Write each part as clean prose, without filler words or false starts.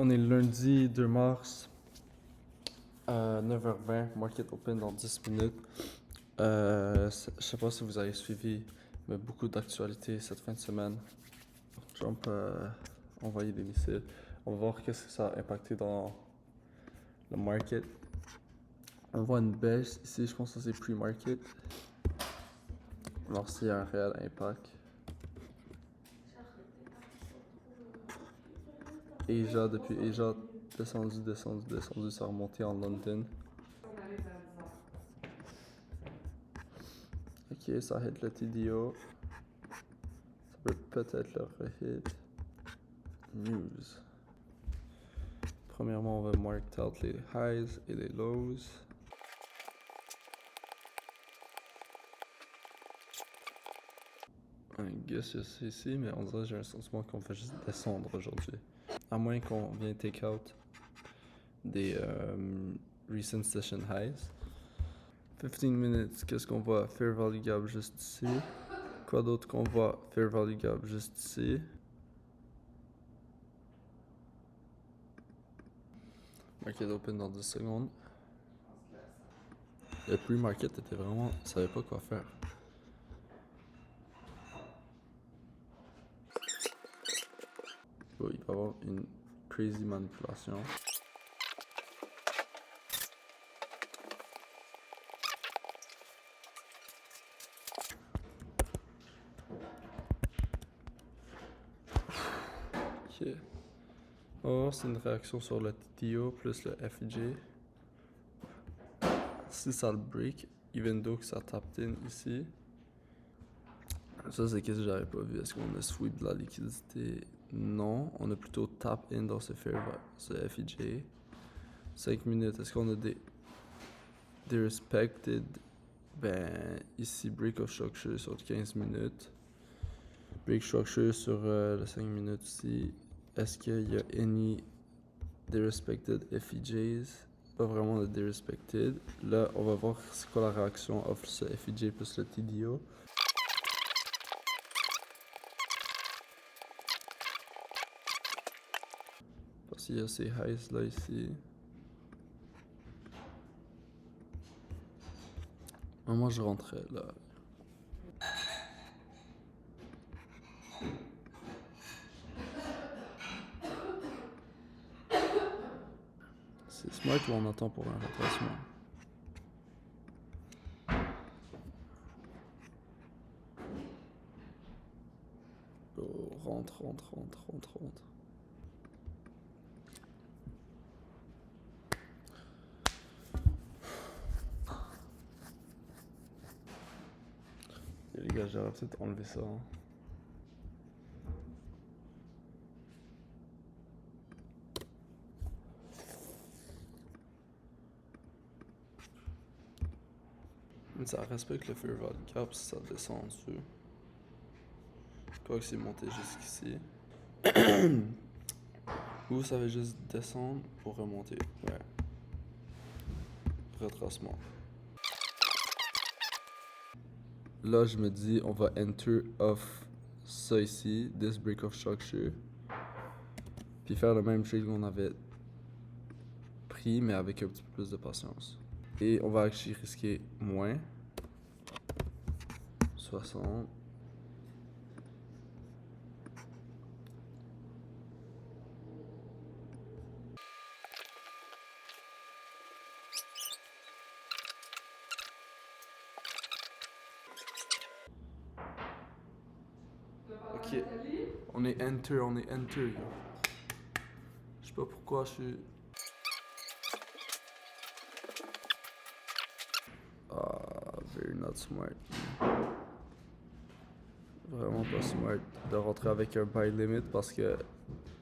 On est le lundi 2 mars à 9h20, market open dans 10 minutes. Je sais pas si vous avez suivi, mais beaucoup d'actualités cette fin de semaine. Trump a envoyé des missiles. On va voir qu'est-ce que ça a impacté dans le market. On voit une baisse ici, je pense que c'est pre-market. Alors s'il y a un réel impact. Asia, depuis Asia, descendu, ça a remonté en London. Ok, ça hit le TDO. Ça peut peut-être le re-hit. News. Premièrement, on va mark out les highs et les lows. I guess je sais ici, mais on dirait que j'ai un sentiment qu'on fait juste descendre aujourd'hui. À moins qu'on vienne take out des recent session highs. 15 minutes, qu'est-ce qu'on voit? Fair value gap juste ici. Quoi d'autre qu'on voit? Fair value gap juste ici. Market open dans 10 secondes. Le pre-market était vraiment... savait pas quoi faire. Bon, il va y avoir une crazy manipulation. Ok. On va voir si c'est une réaction sur le TTO plus le FJ. Si ça le break, even though que ça tapped in ici. Ça, c'est qu'est-ce que j'avais pas vu. Est-ce qu'on a sweep de la liquidité? Non. On a plutôt tap in dans ce FJ. 5 minutes. Est-ce qu'on a des respected? Ben, ici, break of structure sur 15 minutes. Break structure sur le 5 minutes ici. Est-ce qu'il y a any derespected FEJs? Pas vraiment de derespected. Là, on va voir c'est quoi la réaction of ce FEJ plus le TDO. Parce qu'il y a ces highs là ici. Moi, je rentrais là. C'est smart ou on attend pour un retracement? Oh, rentre. Et les gars, j'aurais peut-être enlevé ça. Hein. Ça respecte le fair value gap si ça descend dessus. Quoi que c'est monté jusqu'ici. Ou ça va juste descendre pour remonter. Ouais. Retracement. Là, je me dis, on va enter off ça ici, this break of structure. Puis faire le même trade qu'on avait pris, mais avec un petit peu plus de patience. Et on va actually risquer moins. 60. Ok. On est enter. Je sais pas pourquoi je suis... very not smart. Vraiment pas smart de rentrer avec un buy limit parce que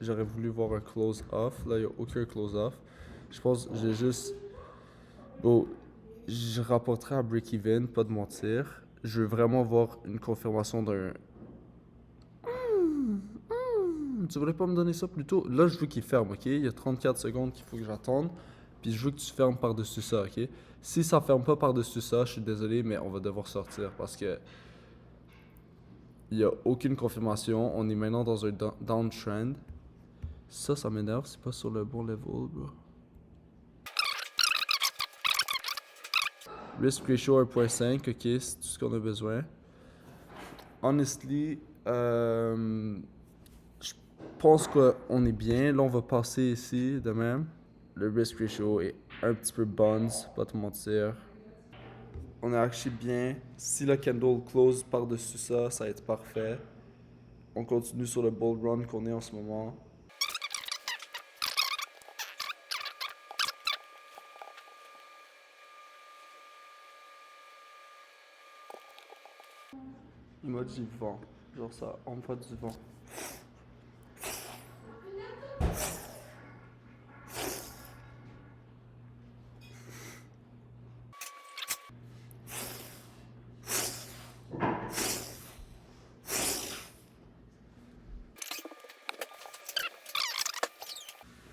j'aurais voulu voir un close off. Là, il n'y a aucun close off. Je pense que j'ai juste... Bon, je rapporterai à break-even, pas de mentir. Je veux vraiment voir une confirmation d'un... Tu voulais pas me donner ça plus tôt? Là, je veux qu'il ferme, ok? Il y a 34 secondes qu'il faut que j'attende. Puis je veux que tu fermes par-dessus ça, ok? Si ça ferme pas par-dessus ça, je suis désolé, mais on va devoir sortir parce que... Il n'y a aucune confirmation. On est maintenant dans un downtrend. Ça m'énerve, c'est pas sur le bon level, bro. Risk ratio 1.5, ok, c'est tout ce qu'on a besoin. Honestly, je pense qu'on est bien. Là, on va passer ici de même. Le risk ratio est un petit peu buns, pas te mentir. On est actually bien. Si le candle close par-dessus ça, ça va être parfait. On continue sur le bull run qu'on est en ce moment. Emoji vent. Genre ça envoie du vent.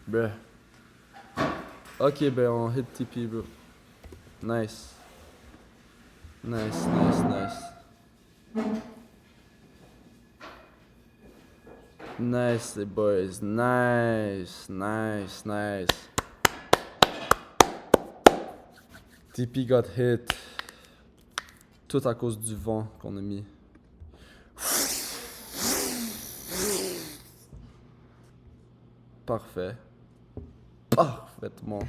Bruh. Ok, ben on hit TP, bro. Nice. Nice, nice, nice. Nice, les boys. Nice, nice, nice. TP got hit. Tout à cause du vent qu'on a mis. Parfait. Parfaitement.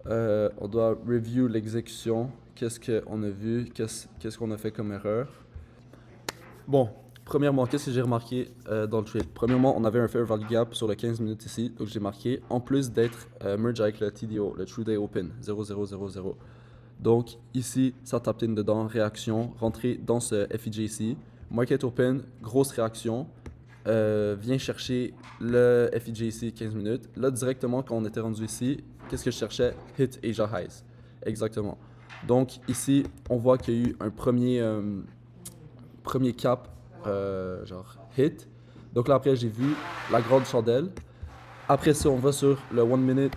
On doit review l'exécution. Qu'est-ce qu'on a vu? Qu'est-ce qu'on a fait comme erreur? Bon, premièrement, qu'est-ce que j'ai remarqué dans le trade? Premièrement, on avait un fair value gap sur le 15 minutes ici. Donc j'ai marqué, en plus d'être merge avec le TDO, le True Day Open, 0000. Donc ici, ça tape in dedans, réaction, rentrer dans ce FEJC. Market Open, grosse réaction. Viens chercher le FEJC 15 minutes. Là, directement, quand on était rendu ici, qu'est-ce que je cherchais? Hit Asia Highs. Exactement. Donc ici, on voit qu'il y a eu un premier cap, genre hit. Donc là, après, j'ai vu la grande chandelle. Après ça, on va sur le 1 minute.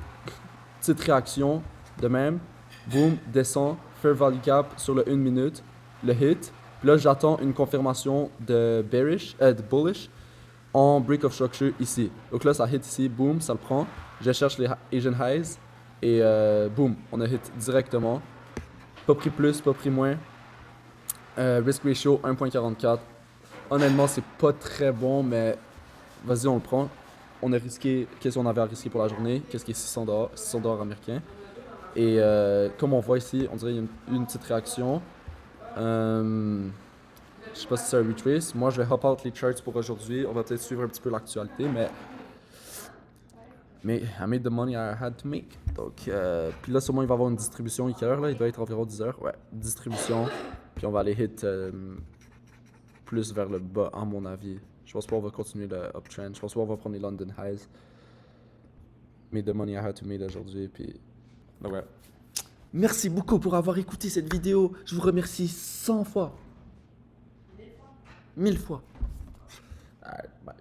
Petite réaction, de même. Boom, descend, fair value cap sur le 1 minute, le hit. Puis là, j'attends une confirmation de bearish, de bullish en break of structure ici. Donc là, ça hit ici, boom, ça le prend. Je cherche les Asian highs et boom, on a hit directement. Pas pris plus, pas pris moins. Risk ratio 1.44. Honnêtement, c'est pas très bon, mais vas-y, on le prend. On a risqué, qu'est-ce qu'on avait à risquer pour la journée? Qu'est-ce qui est 600 $, américains. Et comme on voit ici, on dirait qu'il y a une petite réaction. Je sais pas si c'est un retrace. Moi, je vais hop out les charts pour aujourd'hui. On va peut-être suivre un petit peu l'actualité, mais I made the money I had to make. Donc, puis là, sûrement, il va y avoir une distribution. Il doit être environ 10 heures. Ouais, distribution. Puis on va aller hit plus vers le bas, à mon avis. Je pense pas qu'on va continuer le uptrend. Je pense pas qu'on va prendre les London highs. Made the money I had to make aujourd'hui. Puis, donc ouais. Merci beaucoup pour avoir écouté cette vidéo. Je vous remercie 100 fois. 1000 fois. Alright, bye.